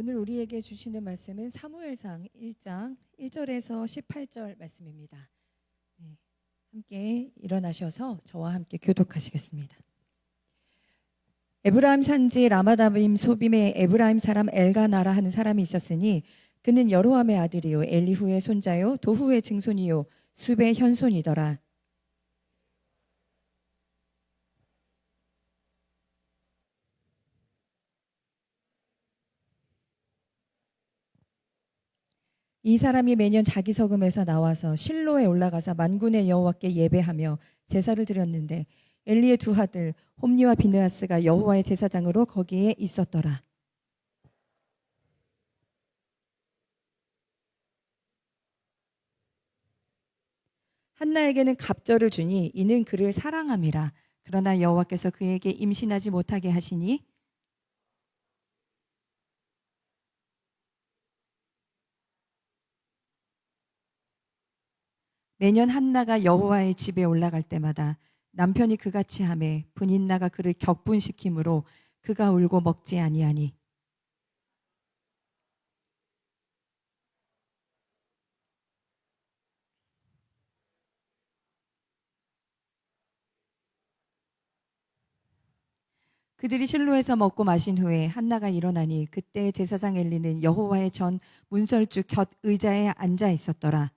오늘 우리에게 주시는 말씀은 사무엘상 1장 1절에서 18절 말씀입니다. 네, 함께 일어나셔서 저와 함께 교독하시겠습니다. 에브라임 산지 라마다임 소빔에 에브라임 사람 엘가나라 하는 사람이 있었으니 그는 여로함의 아들이요 엘리후의 손자요 도후의 증손이요 숲의 현손이더라. 이 사람이 매년 자기 서금에서 나와서 실로에 올라가서 만군의 여호와께 예배하며 제사를 드렸는데 엘리의 두 아들 홈니와 비느하스가 여호와의 제사장으로 거기에 있었더라. 한나에게는 갑절을 주니 이는 그를 사랑함이라. 그러나 여호와께서 그에게 임신하지 못하게 하시니 매년 한나가 여호와의 집에 올라갈 때마다 남편이 그같이 하매 분인나가 그를 격분시키므로 그가 울고 먹지 아니하니 그들이 실로에서 먹고 마신 후에 한나가 일어나니 그때 제사장 엘리는 여호와의 전 문설주 곁 의자에 앉아 있었더라.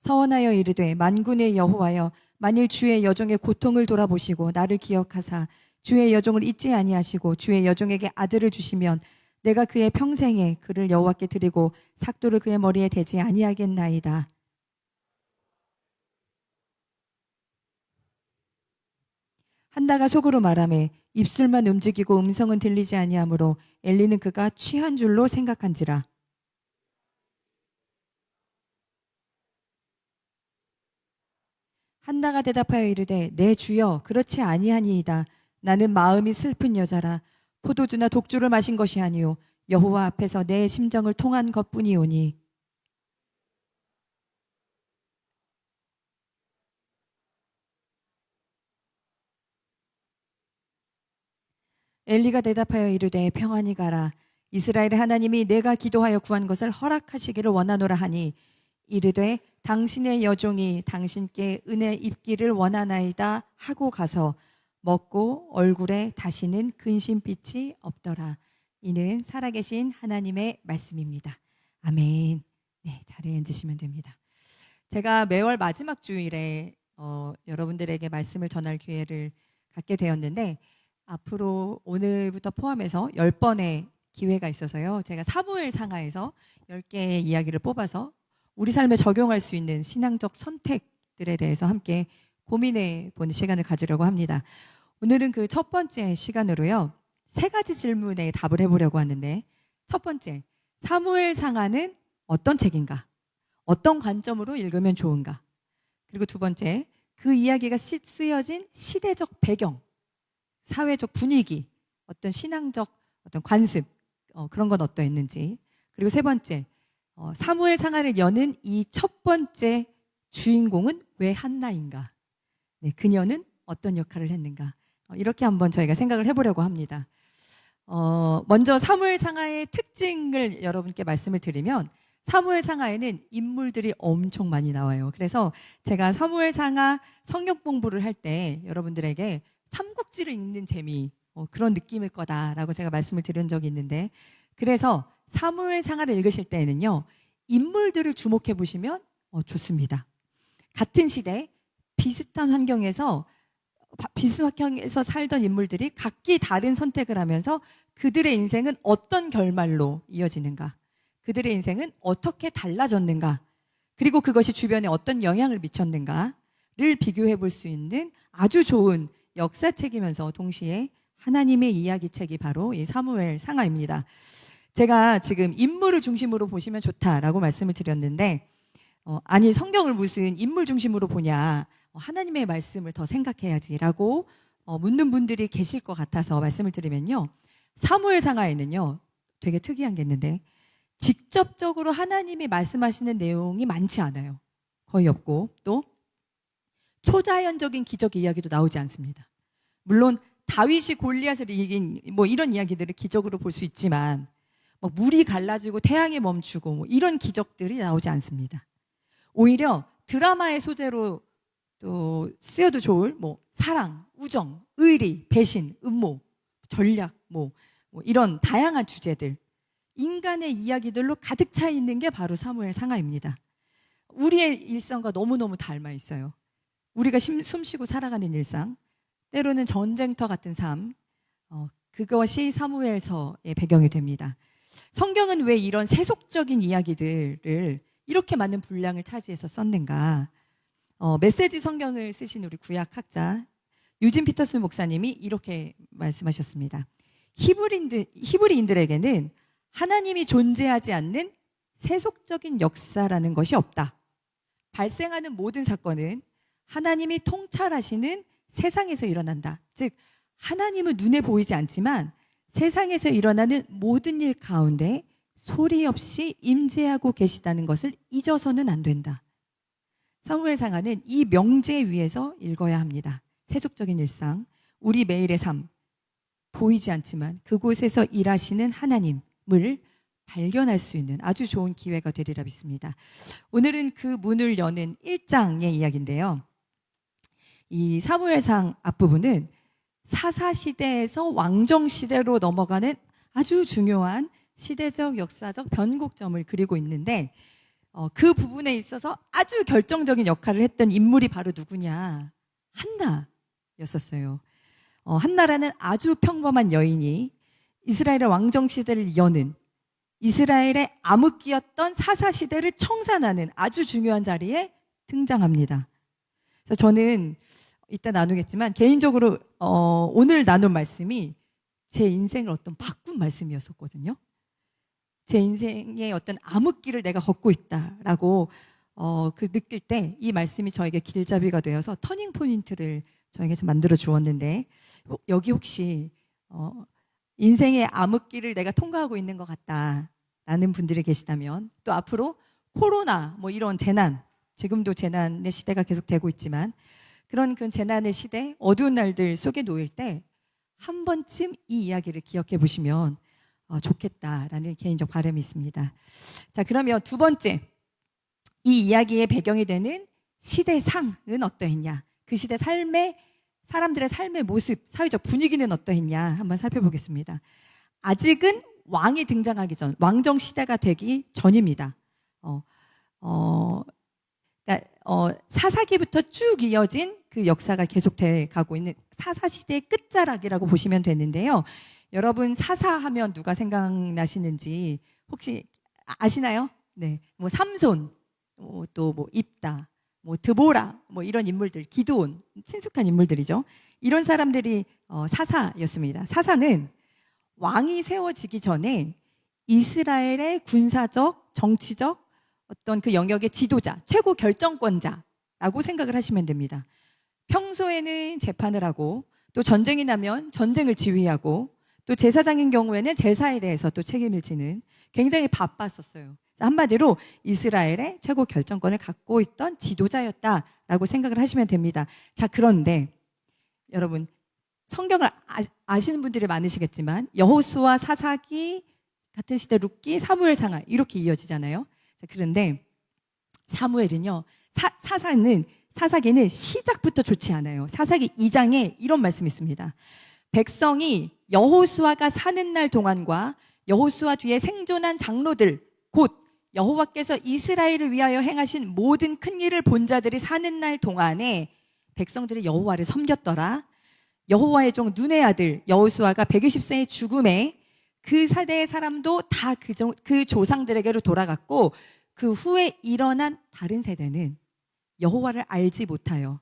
서원하여 이르되 만군의 여호와여 만일 주의 여종의 고통을 돌아보시고 나를 기억하사 주의 여종을 잊지 아니하시고 주의 여종에게 아들을 주시면 내가 그의 평생에 그를 여호와께 드리고 삭도를 그의 머리에 대지 아니하겠나이다. 한나가 속으로 말하매 입술만 움직이고 음성은 들리지 아니하므로 엘리는 그가 취한 줄로 생각한지라. 한나가 대답하여 이르되 내 주여 그렇지 아니하니이다. 나는 마음이 슬픈 여자라. 포도주나 독주를 마신 것이 아니요 여호와 앞에서 내 심정을 통한 것뿐이오니. 엘리가 대답하여 이르되 평안히 가라. 이스라엘의 하나님이 내가 기도하여 구한 것을 허락하시기를 원하노라 하니 이르되 당신의 여종이 당신께 은혜 입기를 원하나이다 하고 가서 먹고 얼굴에 다시는 근심빛이 없더라. 이는 살아계신 하나님의 말씀입니다. 아멘. 네, 자리에 앉으시면 됩니다. 제가 매월 마지막 주일에 여러분들에게 말씀을 전할 기회를 갖게 되었는데 앞으로 오늘부터 포함해서 10번의 기회가 있어서요. 제가 사무엘 상하에서 10개의 이야기를 뽑아서 우리 삶에 적용할 수 있는 신앙적 선택들에 대해서 함께 고민해 보는 시간을 가지려고 합니다. 오늘은 그 첫 번째 시간으로요. 3가지 질문에 답을 해보려고 하는데 첫 번째, 사무엘 상하는 어떤 책인가? 어떤 관점으로 읽으면 좋은가? 그리고 두 번째, 그 이야기가 쓰여진 시대적 배경, 사회적 분위기, 어떤 신앙적 어떤 관습, 그런 건 어떠했는지. 그리고 세 번째, 사무엘 상하를 여는 이 첫 번째 주인공은 왜 한나인가? 네, 그녀는 어떤 역할을 했는가? 이렇게 한번 저희가 생각을 해보려고 합니다. 먼저 사무엘 상하의 특징을 여러분께 말씀을 드리면 사무엘 상하에는 인물들이 엄청 많이 나와요. 그래서 제가 사무엘 상하 성경 공부를 할 때 여러분들에게 삼국지를 읽는 재미 그런 느낌일 거다라고 제가 말씀을 드린 적이 있는데 그래서 사무엘 상하를 읽으실 때에는요. 인물들을 주목해 보시면 좋습니다. 같은 시대 비슷한 환경에서 살던 인물들이 각기 다른 선택을 하면서 그들의 인생은 어떤 결말로 이어지는가, 그들의 인생은 어떻게 달라졌는가, 그리고 그것이 주변에 어떤 영향을 미쳤는가를 비교해 볼 수 있는 아주 좋은 역사책이면서 동시에 하나님의 이야기책이 바로 이 사무엘 상하입니다. 제가 지금 인물을 중심으로 보시면 좋다라고 말씀을 드렸는데 아니 성경을 무슨 인물 중심으로 보냐, 하나님의 말씀을 더 생각해야지라고 묻는 분들이 계실 것 같아서 말씀을 드리면요. 사무엘 상하에는요. 되게 특이한 게 있는데 직접적으로 하나님이 말씀하시는 내용이 많지 않아요. 거의 없고 또 초자연적인 기적 이야기도 나오지 않습니다. 물론 다윗이 골리앗을 이긴 뭐 이런 이야기들을 기적으로 볼 수 있지만 뭐 물이 갈라지고 태양이 멈추고 뭐 이런 기적들이 나오지 않습니다. 오히려 드라마의 소재로 또 쓰여도 좋을 뭐 사랑, 우정, 의리, 배신, 음모, 전략 뭐 이런 다양한 주제들, 인간의 이야기들로 가득 차 있는 게 바로 사무엘 상하입니다. 우리의 일상과 너무너무 닮아 있어요. 우리가 숨쉬고 살아가는 일상, 때로는 전쟁터 같은 삶, 그것이 사무엘서의 배경이 됩니다. 성경은 왜 이런 세속적인 이야기들을 이렇게 많은 분량을 차지해서 썼는가? 메시지 성경을 쓰신 우리 구약학자 유진 피터슨 목사님이 이렇게 말씀하셨습니다. 히브리인들에게는 하나님이 존재하지 않는 세속적인 역사라는 것이 없다. 발생하는 모든 사건은 하나님이 통찰하시는 세상에서 일어난다. 즉 하나님은 눈에 보이지 않지만 세상에서 일어나는 모든 일 가운데 소리 없이 임재하고 계시다는 것을 잊어서는 안 된다. 사무엘 상하는 이 명제 위에서 읽어야 합니다. 세속적인 일상, 우리 매일의 삶, 보이지 않지만 그곳에서 일하시는 하나님을 발견할 수 있는 아주 좋은 기회가 되리라 믿습니다. 오늘은 그 문을 여는 1장의 이야기인데요. 이 사무엘상 앞부분은 사사시대에서 왕정시대로 넘어가는 아주 중요한 시대적 역사적 변곡점을 그리고 있는데 그 부분에 있어서 아주 결정적인 역할을 했던 인물이 바로 누구냐? 한나였었어요. 한나라는 아주 평범한 여인이 이스라엘의 왕정시대를 여는, 이스라엘의 암흑기였던 사사시대를 청산하는 아주 중요한 자리에 등장합니다. 그래서 저는 이따 나누겠지만 개인적으로 오늘 나눈 말씀이 제 인생을 어떤 바꾼 말씀이었었거든요. 제 인생의 어떤 암흑기를 내가 걷고 있다라고 느낄 때 이 말씀이 저에게 길잡이가 되어서 터닝 포인트를 저에게 만들어 주었는데, 여기 혹시 인생의 암흑기를 내가 통과하고 있는 것 같다라는 분들이 계시다면, 또 앞으로 코로나 뭐 이런 재난, 지금도 재난의 시대가 계속되고 있지만 그런 그 재난의 시대, 어두운 날들 속에 놓일 때 한 번쯤 이 이야기를 기억해 보시면 좋겠다라는 개인적 바람이 있습니다. 자, 그러면 두 번째, 이 이야기의 배경이 되는 시대상은 어떠했냐? 그 시대 사람들의 삶의 모습, 사회적 분위기는 어떠했냐? 한번 살펴보겠습니다. 아직은 왕이 등장하기 전, 왕정 시대가 되기 전입니다. 사사기부터 쭉 이어진 그 역사가 계속돼 가고 있는 사사시대의 끝자락이라고 보시면 되는데요. 여러분 사사하면 누가 생각나시는지 혹시 아시나요? 네, 뭐 삼손, 또 뭐 입다, 뭐 드보라, 뭐 이런 인물들, 기드온, 친숙한 인물들이죠. 이런 사람들이 사사였습니다. 사사는 왕이 세워지기 전에 이스라엘의 군사적, 정치적 어떤 그 영역의 지도자, 최고 결정권자라고 생각을 하시면 됩니다. 평소에는 재판을 하고 또 전쟁이 나면 전쟁을 지휘하고 또 제사장인 경우에는 제사에 대해서 또 책임을 지는 굉장히 바빴었어요. 한마디로 이스라엘의 최고 결정권을 갖고 있던 지도자였다라고 생각을 하시면 됩니다. 자, 그런데 여러분 성경을 아시는 분들이 많으시겠지만 여호수아, 사사기 같은 시대, 룻기, 사무엘 상하 이렇게 이어지잖아요. 자, 그런데 사무엘은요, 사사기는 시작부터 좋지 않아요. 사사기 2장에 이런 말씀이 있습니다. 백성이 여호수아가 사는 날 동안과 여호수아 뒤에 생존한 장로들, 곧 여호와께서 이스라엘을 위하여 행하신 모든 큰 일을 본 자들이 사는 날 동안에 백성들이 여호와를 섬겼더라. 여호와의 종 눈의 아들 여호수아가 120세의 죽음에 그 세대의 사람도 다 그 조상들에게로 돌아갔고, 그 후에 일어난 다른 세대는 여호와를 알지 못하여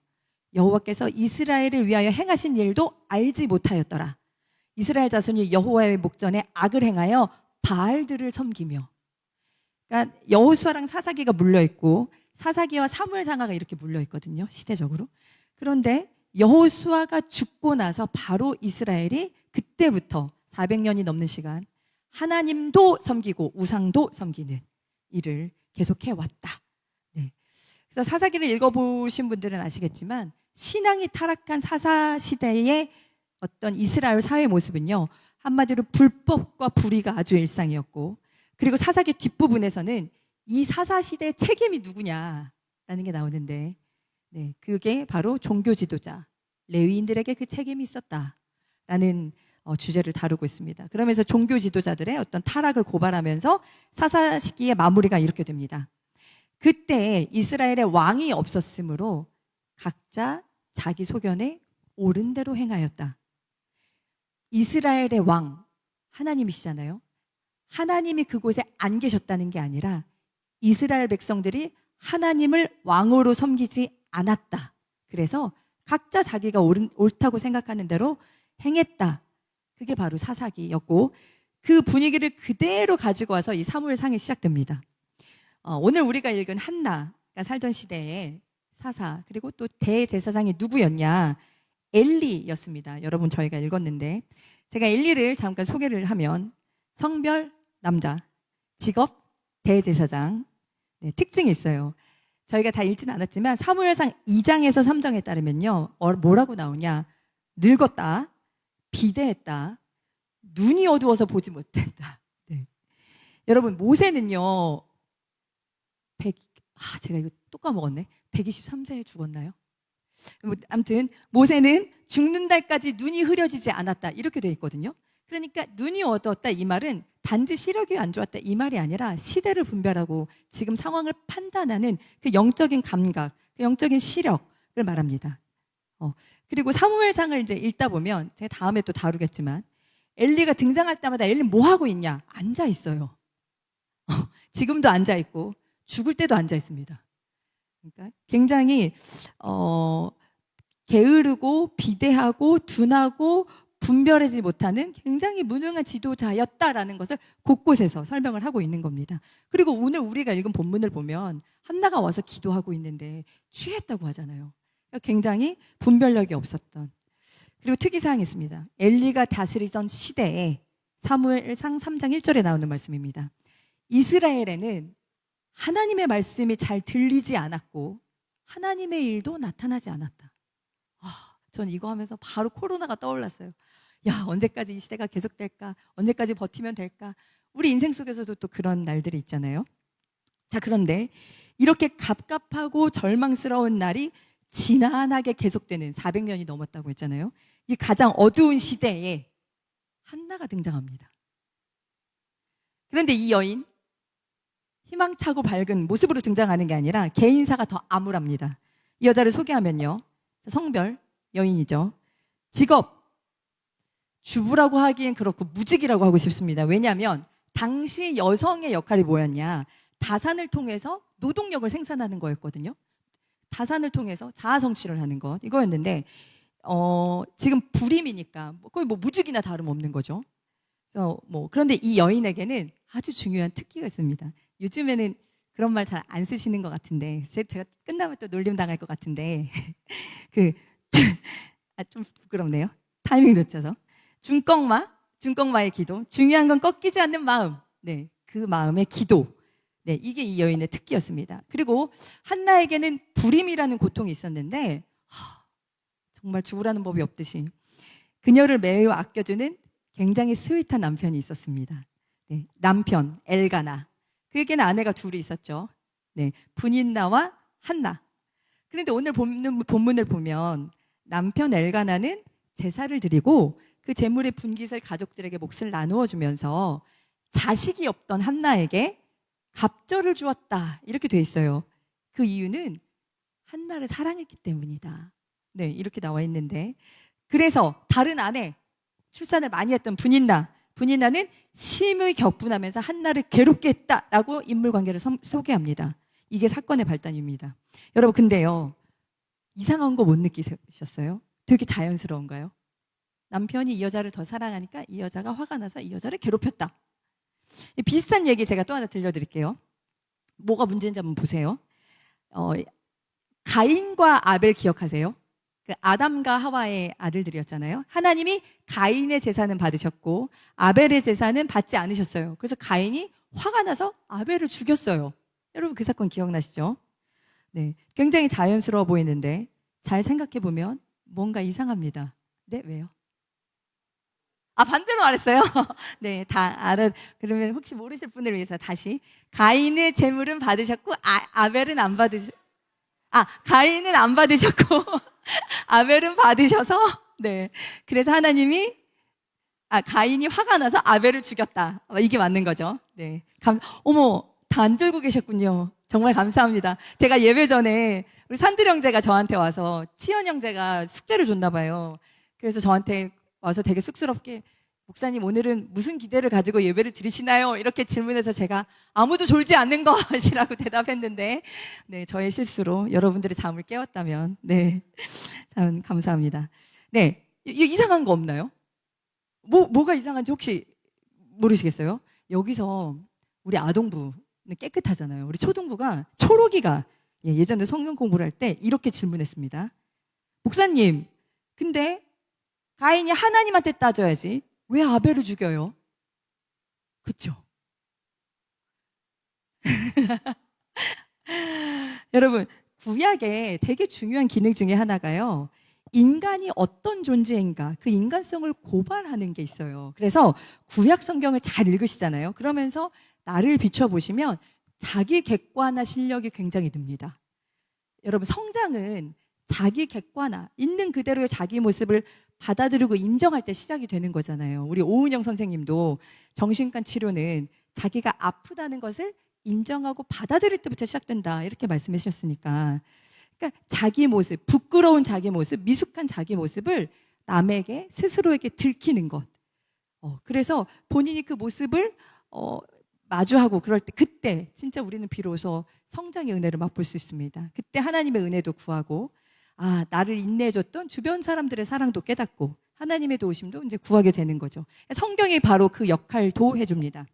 여호와께서 이스라엘을 위하여 행하신 일도 알지 못하였더라. 이스라엘 자손이 여호와의 목전에 악을 행하여 바알들을 섬기며. 그러니까 여호수아랑 사사기가 물려있고 사사기와 사무엘 상하가 이렇게 물려있거든요, 시대적으로. 그런데 여호수아가 죽고 나서 바로 이스라엘이 그때부터 400년이 넘는 시간 하나님도 섬기고 우상도 섬기는 일을 계속해 왔다. 네. 그래서 사사기를 읽어보신 분들은 아시겠지만 신앙이 타락한 사사 시대의 어떤 이스라엘 사회 모습은요, 한마디로 불법과 불의가 아주 일상이었고, 그리고 사사기 뒷부분에서는 이 사사시대의 책임이 누구냐라는 게 나오는데, 네, 그게 바로 종교 지도자, 레위인들에게 그 책임이 있었다라는 주제를 다루고 있습니다. 그러면서 종교 지도자들의 어떤 타락을 고발하면서 사사 시기의 마무리가 이렇게 됩니다. 그때 이스라엘의 왕이 없었으므로 각자 자기 소견에 옳은 대로 행하였다. 이스라엘의 왕, 하나님이시잖아요. 하나님이 그곳에 안 계셨다는 게 아니라 이스라엘 백성들이 하나님을 왕으로 섬기지 않았다. 그래서 각자 자기가 옳다고 생각하는 대로 행했다. 그게 바로 사사기였고, 그 분위기를 그대로 가지고 와서 이 사무엘상이 시작됩니다. 오늘 우리가 읽은 한나가 살던 시대에 사사, 그리고 또 대제사장이 누구였냐? 엘리였습니다. 여러분, 저희가 읽었는데, 제가 엘리를 잠깐 소개를 하면 성별 남자, 직업 대제사장, 네, 특징이 있어요. 저희가 다 읽지는 않았지만 사무엘상 2장에서 3장에 따르면요, 뭐라고 나오냐? 늙었다, 비대했다, 눈이 어두워서 보지 못했다. 네. 여러분, 모세는요, 제가 이거 또 까먹었네. 123세에 죽었나요? 아무튼 모세는 죽는 날까지 눈이 흐려지지 않았다, 이렇게 돼 있거든요. 그러니까 눈이 어두웠다 이 말은 단지 시력이 안 좋았다 이 말이 아니라 시대를 분별하고 지금 상황을 판단하는 그 영적인 감각, 그 영적인 시력을 말합니다. 그리고 사무엘상을 이제 읽다 보면 제가 다음에 또 다루겠지만 엘리가 등장할 때마다 엘리 뭐 하고 있냐? 앉아 있어요. 지금도 앉아 있고 죽을 때도 앉아 있습니다. 그러니까 굉장히 게으르고 비대하고 둔하고 분별하지 못하는 굉장히 무능한 지도자였다라는 것을 곳곳에서 설명을 하고 있는 겁니다. 그리고 오늘 우리가 읽은 본문을 보면 한나가 와서 기도하고 있는데 취했다고 하잖아요. 그러니까 굉장히 분별력이 없었던. 그리고 특이사항이 있습니다. 엘리가 다스리던 시대에 사무엘상 3장 1절에 나오는 말씀입니다. 이스라엘에는 하나님의 말씀이 잘 들리지 않았고 하나님의 일도 나타나지 않았다. 전 이거 하면서 바로 코로나가 떠올랐어요. 야, 언제까지 이 시대가 계속될까? 언제까지 버티면 될까? 우리 인생 속에서도 또 그런 날들이 있잖아요. 자, 그런데 이렇게 갑갑하고 절망스러운 날이 지난하게 계속되는 400년이 넘었다고 했잖아요. 이 가장 어두운 시대에 한나가 등장합니다. 그런데 이 여인, 희망차고 밝은 모습으로 등장하는 게 아니라 개인사가 더 암울합니다. 이 여자를 소개하면요, 성별 여인이죠. 직업 주부라고 하기엔 그렇고 무직이라고 하고 싶습니다. 왜냐하면 당시 여성의 역할이 뭐였냐? 다산을 통해서 노동력을 생산하는 거였거든요. 다산을 통해서 자아 성취를 하는 것, 이거였는데 지금 불임이니까 거의 뭐 무직이나 다름없는 거죠. 그래서 그런데 이 여인에게는 아주 중요한 특기가 있습니다. 요즘에는 그런 말 잘 안 쓰시는 것 같은데 제가 끝나면 또 놀림 당할 것 같은데 좀 부끄럽네요. 타이밍 놓쳐서. 중꺾마의 기도. 중요한 건 꺾이지 않는 마음. 네, 그 마음의 기도. 네, 이게 이 여인의 특기였습니다. 그리고 한나에게는 불임이라는 고통이 있었는데 정말 죽으라는 법이 없듯이 그녀를 매우 아껴주는 굉장히 스윗한 남편이 있었습니다. 네, 남편 엘가나. 그에게는 아내가 둘이 있었죠. 네, 분인나와 한나. 그런데 오늘 본문을 보면 남편 엘가나는 제사를 드리고 그 제물의 분깃을 가족들에게 몫을 나누어 주면서 자식이 없던 한나에게 갑절을 주었다, 이렇게 돼 있어요. 그 이유는 한나를 사랑했기 때문이다. 네, 이렇게 나와 있는데, 그래서 다른 아내, 출산을 많이 했던 분인나는 심히 격분하면서 한나를 괴롭게 했다라고 인물관계를 소개합니다. 이게 사건의 발단입니다. 여러분, 근데요, 이상한 거 못 느끼셨어요? 되게 자연스러운가요? 남편이 이 여자를 더 사랑하니까 이 여자가 화가 나서 이 여자를 괴롭혔다. 비슷한 얘기 제가 또 하나 들려드릴게요. 뭐가 문제인지 한번 보세요. 가인과 아벨 기억하세요? 그 아담과 하와의 아들들이었잖아요. 하나님이 가인의 제사는 받으셨고 아벨의 제사는 받지 않으셨어요. 그래서 가인이 화가 나서 아벨을 죽였어요. 여러분, 그 사건 기억나시죠? 네, 굉장히 자연스러워 보이는데 잘 생각해 보면 뭔가 이상합니다. 네, 왜요? 아, 반대로 말했어요? 네, 다 알아. 그러면 혹시 모르실 분을 위해서 다시. 가인의 재물은 받으셨고, 아벨은 안 가인은 안 받으셨고, 아벨은 받으셔서, 네. 그래서 하나님이, 가인이 화가 나서 아벨을 죽였다. 이게 맞는 거죠. 네. 어머, 다 안 졸고 계셨군요. 정말 감사합니다. 제가 예배 전에 우리 산들 형제가 저한테 와서 치현 형제가 숙제를 줬나 봐요. 그래서 저한테 와서 되게 쑥스럽게 목사님 오늘은 무슨 기대를 가지고 예배를 드리시나요? 이렇게 질문해서 제가 아무도 졸지 않는 것이라고 대답했는데 네, 저의 실수로 여러분들의 잠을 깨웠다면 네, 참 감사합니다. 네, 이상한 거 없나요? 뭐가 이상한지 혹시 모르시겠어요? 여기서 우리 아동부는 깨끗하잖아요. 우리 초등부가 초록이가 예전에 성경 공부를 할 때 이렇게 질문했습니다. 목사님, 근데 가인이 하나님한테 따져야지 왜 아벨을 죽여요? 그렇죠? 여러분, 구약의 되게 중요한 기능 중에 하나가요. 인간이 어떤 존재인가 그 인간성을 고발하는 게 있어요. 그래서 구약 성경을 잘 읽으시잖아요. 그러면서 나를 비춰보시면 자기 객관화 실력이 굉장히 늡니다. 여러분, 성장은 자기 객관화, 있는 그대로의 자기 모습을 받아들이고 인정할 때 시작이 되는 거잖아요. 우리 오은영 선생님도 정신과 치료는 자기가 아프다는 것을 인정하고 받아들일 때부터 시작된다 이렇게 말씀해 주셨으니까, 그러니까 자기 모습, 부끄러운 자기 모습, 미숙한 자기 모습을 남에게 스스로에게 들키는 것. 그래서 본인이 그 모습을 마주하고 그럴 때, 그때 진짜 우리는 비로소 성장의 은혜를 맛볼 수 있습니다. 그때 하나님의 은혜도 구하고, 나를 인내해줬던 주변 사람들의 사랑도 깨닫고 하나님의 도우심도 이제 구하게 되는 거죠. 성경이 바로 그 역할도 해줍니다.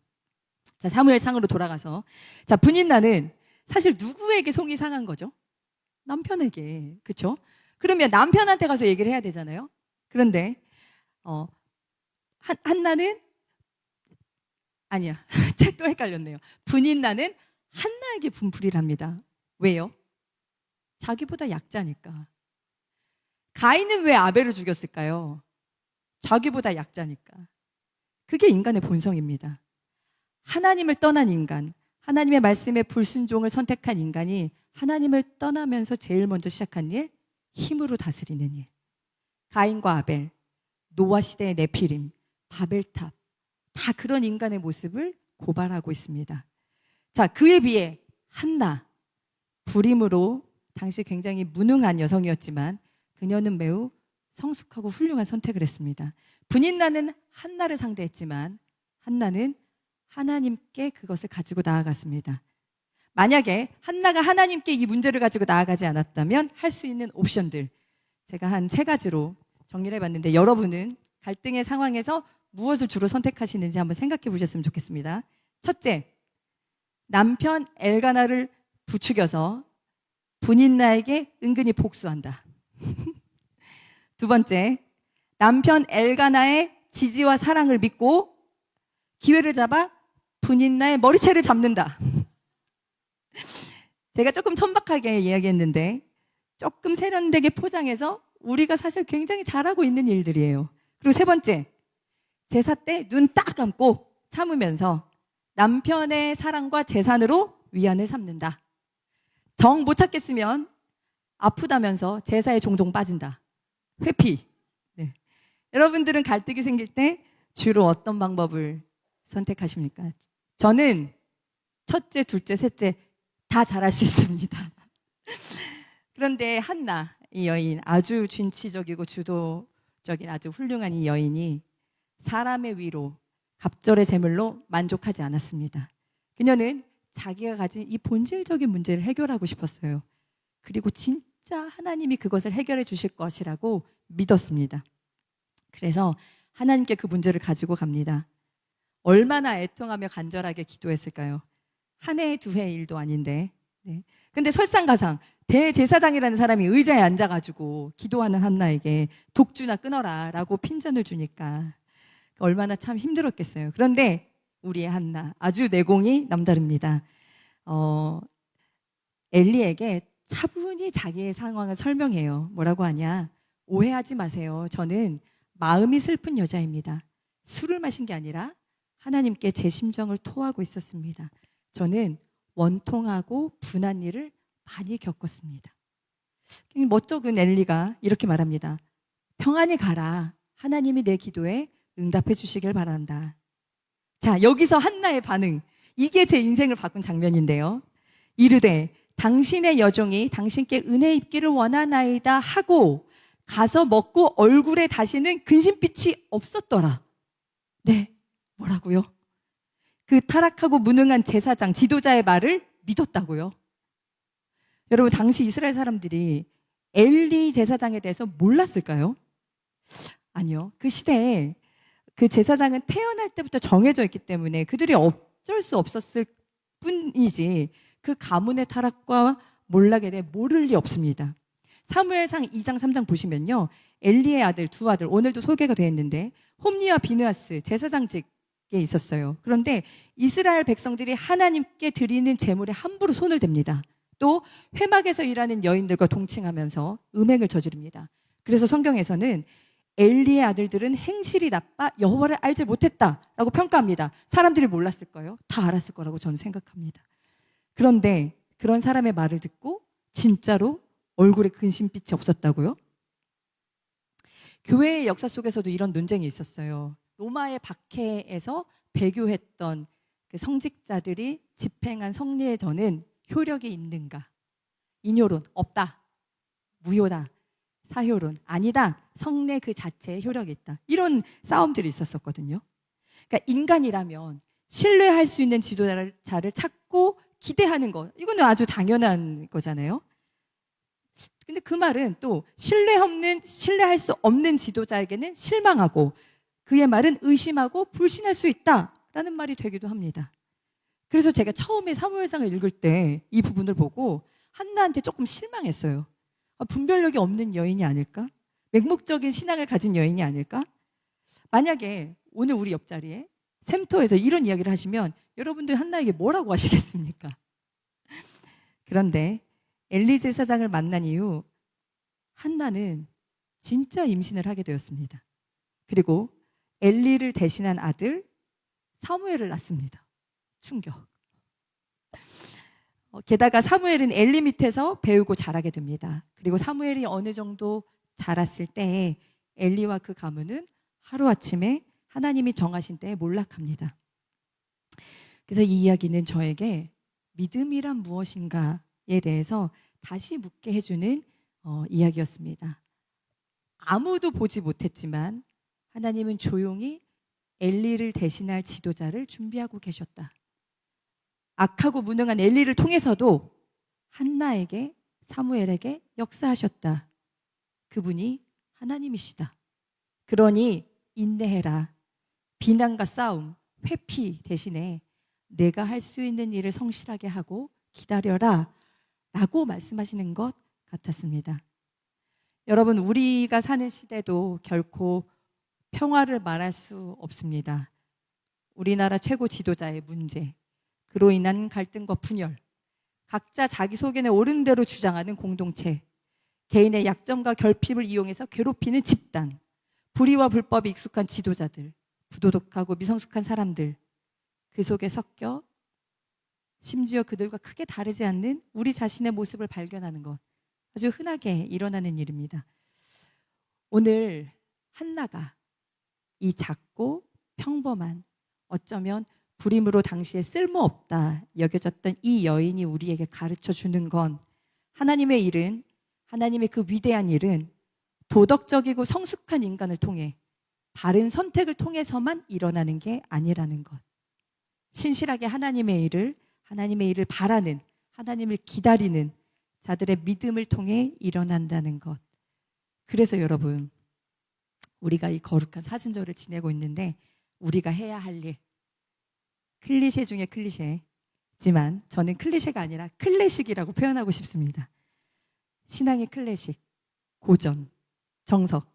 자, 사무엘상으로 돌아가서, 자, 분인나는 사실 누구에게 속이 상한 거죠? 남편에게. 그렇죠? 그러면 남편한테 가서 얘기를 해야 되잖아요. 그런데 한나는 아니야. 또 헷갈렸네요. 분인나는 한나에게 분풀이를 합니다. 왜요? 자기보다 약자니까. 가인은 왜 아벨을 죽였을까요? 자기보다 약자니까. 그게 인간의 본성입니다. 하나님을 떠난 인간, 하나님의 말씀에 불순종을 선택한 인간이 하나님을 떠나면서 제일 먼저 시작한 일, 힘으로 다스리는 일. 가인과 아벨, 노아 시대의 네피림, 바벨탑, 다 그런 인간의 모습을 고발하고 있습니다. 자, 그에 비해 한나, 불임으로 당시 굉장히 무능한 여성이었지만 그녀는 매우 성숙하고 훌륭한 선택을 했습니다. 분인나는 한나를 상대했지만 한나는 하나님께 그것을 가지고 나아갔습니다. 만약에 한나가 하나님께 이 문제를 가지고 나아가지 않았다면 할 수 있는 옵션들, 제가 한 3가지로 정리를 해봤는데 여러분은 갈등의 상황에서 무엇을 주로 선택하시는지 한번 생각해 보셨으면 좋겠습니다. 첫째, 남편 엘가나를 부추겨서 분인나에게 은근히 복수한다. 두 번째, 남편 엘가나의 지지와 사랑을 믿고 기회를 잡아 분인나의 머리채를 잡는다. 제가 조금 천박하게 이야기했는데 조금 세련되게 포장해서 우리가 사실 굉장히 잘하고 있는 일들이에요. 그리고 세 번째, 제사 때 눈 딱 감고 참으면서 남편의 사랑과 재산으로 위안을 삼는다. 정 못 찾겠으면 아프다면서 제사에 종종 빠진다. 회피. 네. 여러분들은 갈등이 생길 때 주로 어떤 방법을 선택하십니까? 저는 첫째, 둘째, 셋째 다 잘할 수 있습니다. 그런데 한나, 이 여인, 아주 진취적이고 주도적인 아주 훌륭한 이 여인이 사람의 위로, 갑절의 제물로 만족하지 않았습니다. 그녀는 자기가 가진 이 본질적인 문제를 해결하고 싶었어요. 그리고 진짜 하나님이 그것을 해결해 주실 것이라고 믿었습니다. 그래서 하나님께 그 문제를 가지고 갑니다. 얼마나 애통하며 간절하게 기도했을까요? 한 해, 2해 일도 아닌데. 네. 근데 설상가상 대제사장이라는 사람이 의자에 앉아가지고 기도하는 한나에게 독주나 끊어라 라고 핀잔을 주니까 얼마나 참 힘들었겠어요. 그런데 우리의 한나, 아주 내공이 남다릅니다. 엘리에게 차분히 자기의 상황을 설명해요. 뭐라고 하냐? 오해하지 마세요. 저는 마음이 슬픈 여자입니다. 술을 마신 게 아니라 하나님께 제 심정을 토하고 있었습니다. 저는 원통하고 분한 일을 많이 겪었습니다. 멋쩍은 엘리가 이렇게 말합니다. 평안히 가라. 하나님이 내 기도에 응답해 주시길 바란다. 자, 여기서 한나의 반응. 이게 제 인생을 바꾼 장면인데요. 이르되 당신의 여종이 당신께 은혜 입기를 원하나이다 하고 가서 먹고 얼굴에 다시는 근심빛이 없었더라. 네, 뭐라고요? 그 타락하고 무능한 제사장, 지도자의 말을 믿었다고요. 여러분, 당시 이스라엘 사람들이 엘리 제사장에 대해서 몰랐을까요? 아니요. 그 시대에 그 제사장은 태어날 때부터 정해져 있기 때문에 그들이 어쩔 수 없었을 뿐이지 그 가문의 타락과 몰락에 대해 모를 리 없습니다. 사무엘상 2장 3장 보시면요, 엘리의 아들 두 아들, 오늘도 소개가 되어 있는데 홈니와 비느하스 제사장직에 있었어요. 그런데 이스라엘 백성들이 하나님께 드리는 제물에 함부로 손을 댑니다. 또 회막에서 일하는 여인들과 동칭하면서 음행을 저지릅니다. 그래서 성경에서는 엘리의 아들들은 행실이 나빠 여호와를 알지 못했다라고 평가합니다. 사람들이 몰랐을 거예요. 다 알았을 거라고 저는 생각합니다. 그런데 그런 사람의 말을 듣고 진짜로 얼굴에 근심빛이 없었다고요? 교회의 역사 속에서도 이런 논쟁이 있었어요. 로마의 박해에서 배교했던 그 성직자들이 집행한 성례전은 효력이 있는가? 인효론 없다. 무효다. 사효론 아니다. 성례 그 자체에 효력이 있다. 이런 싸움들이 있었었거든요. 그러니까 인간이라면 신뢰할 수 있는 지도자를 찾고 기대하는 것, 이거는 아주 당연한 거잖아요. 근데 그 말은 또 신뢰할 수 없는 지도자에게는 실망하고 그의 말은 의심하고 불신할 수 있다라는 말이 되기도 합니다. 그래서 제가 처음에 사무엘상을 읽을 때 이 부분을 보고 한나한테 조금 실망했어요. 분별력이 없는 여인이 아닐까? 맹목적인 신앙을 가진 여인이 아닐까? 만약에 오늘 우리 옆자리에 샘터에서 이런 이야기를 하시면 여러분들 한나에게 뭐라고 하시겠습니까? 그런데 엘리 제사장을 만난 이후 한나는 진짜 임신을 하게 되었습니다. 그리고 엘리를 대신한 아들 사무엘을 낳습니다. 충격. 게다가 사무엘은 엘리 밑에서 배우고 자라게 됩니다. 그리고 사무엘이 어느 정도 자랐을 때에 엘리와 그 가문은 하루아침에 하나님이 정하신 때에 몰락합니다. 그래서 이 이야기는 저에게 믿음이란 무엇인가에 대해서 다시 묻게 해주는 이야기였습니다. 아무도 보지 못했지만 하나님은 조용히 엘리를 대신할 지도자를 준비하고 계셨다. 악하고 무능한 엘리를 통해서도 한나에게, 사무엘에게 역사하셨다. 그분이 하나님이시다. 그러니 인내해라. 비난과 싸움, 회피 대신에 내가 할 수 있는 일을 성실하게 하고 기다려라 라고 말씀하시는 것 같았습니다. 여러분, 우리가 사는 시대도 결코 평화를 말할 수 없습니다. 우리나라 최고 지도자의 문제, 그로 인한 갈등과 분열, 각자 자기 소견에 옳은 대로 주장하는 공동체, 개인의 약점과 결핍을 이용해서 괴롭히는 집단, 불의와 불법에 익숙한 지도자들, 부도덕하고 미성숙한 사람들, 그 속에 섞여 심지어 그들과 크게 다르지 않는 우리 자신의 모습을 발견하는 것, 아주 흔하게 일어나는 일입니다. 오늘 한나가 이 작고 평범한, 어쩌면 불임으로 당시에 쓸모없다 여겨졌던 이 여인이 우리에게 가르쳐 주는 건, 하나님의 일은, 하나님의 그 위대한 일은 도덕적이고 성숙한 인간을 통해 바른 선택을 통해서만 일어나는 게 아니라는 것. 신실하게 하나님의 일을 바라는, 하나님을 기다리는 자들의 믿음을 통해 일어난다는 것. 그래서 여러분, 우리가 이 거룩한 사순절을 지내고 있는데 우리가 해야 할 일, 클리셰 중에 클리셰지만 저는 클리셰가 아니라 클래식이라고 표현하고 싶습니다. 신앙의 클래식, 고전, 정석,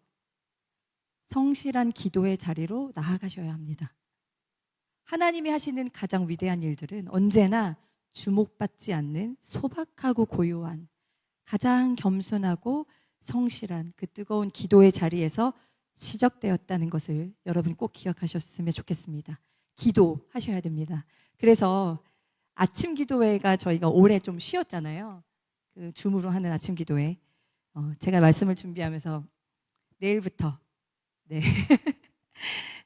성실한 기도의 자리로 나아가셔야 합니다. 하나님이 하시는 가장 위대한 일들은 언제나 주목받지 않는 소박하고 고요한, 가장 겸손하고 성실한 그 뜨거운 기도의 자리에서 시작되었다는 것을 여러분 꼭 기억하셨으면 좋겠습니다. 기도하셔야 됩니다. 그래서 아침 기도회가 저희가 올해 좀 쉬었잖아요. 그 줌으로 하는 아침 기도회. 제가 말씀을 준비하면서 내일부터 네.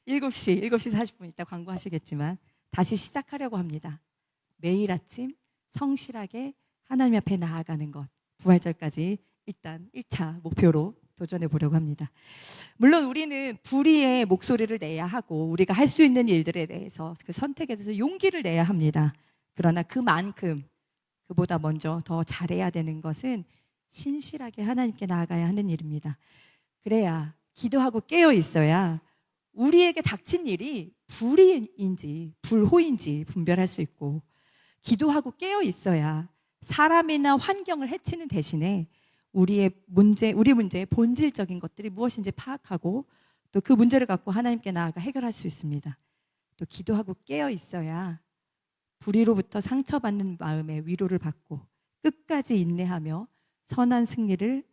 7시 40분 이따 광고하시겠지만 다시 시작하려고 합니다. 매일 아침 성실하게 하나님 앞에 나아가는 것. 부활절까지 일단 1차 목표로 도전해 보려고 합니다. 물론 우리는 불의의 목소리를 내야 하고 우리가 할 수 있는 일들에 대해서 그 선택에 대해서 용기를 내야 합니다. 그러나 그만큼 그보다 먼저 더 잘해야 되는 것은 신실하게 하나님께 나아가야 하는 일입니다. 그래야 기도하고 깨어 있어야 우리에게 닥친 일이 불의인지 불호인지 분별할 수 있고, 기도하고 깨어 있어야 사람이나 환경을 해치는 대신에 우리 문제의 본질적인 것들이 무엇인지 파악하고 또 그 문제를 갖고 하나님께 나아가 해결할 수 있습니다. 또 기도하고 깨어 있어야 불의로부터 상처받는 마음에 위로를 받고 끝까지 인내하며 선한 승리를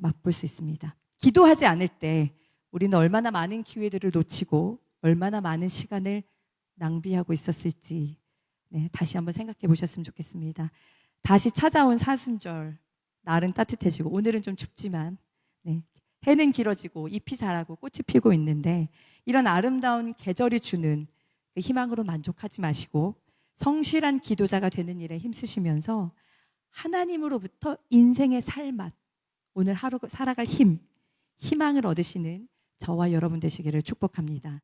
맛볼 수 있습니다. 기도하지 않을 때 우리는 얼마나 많은 기회들을 놓치고 얼마나 많은 시간을 낭비하고 있었을지 다시 한번 생각해 보셨으면 좋겠습니다. 다시 찾아온 사순절, 날은 따뜻해지고 오늘은 좀 춥지만 해는 길어지고 잎이 자라고 꽃이 피고 있는데, 이런 아름다운 계절이 주는 그 희망으로 만족하지 마시고 성실한 기도자가 되는 일에 힘쓰시면서 하나님으로부터 인생의 살맛, 오늘 하루 살아갈 희망을 얻으시는 저와 여러분 되시기를 축복합니다.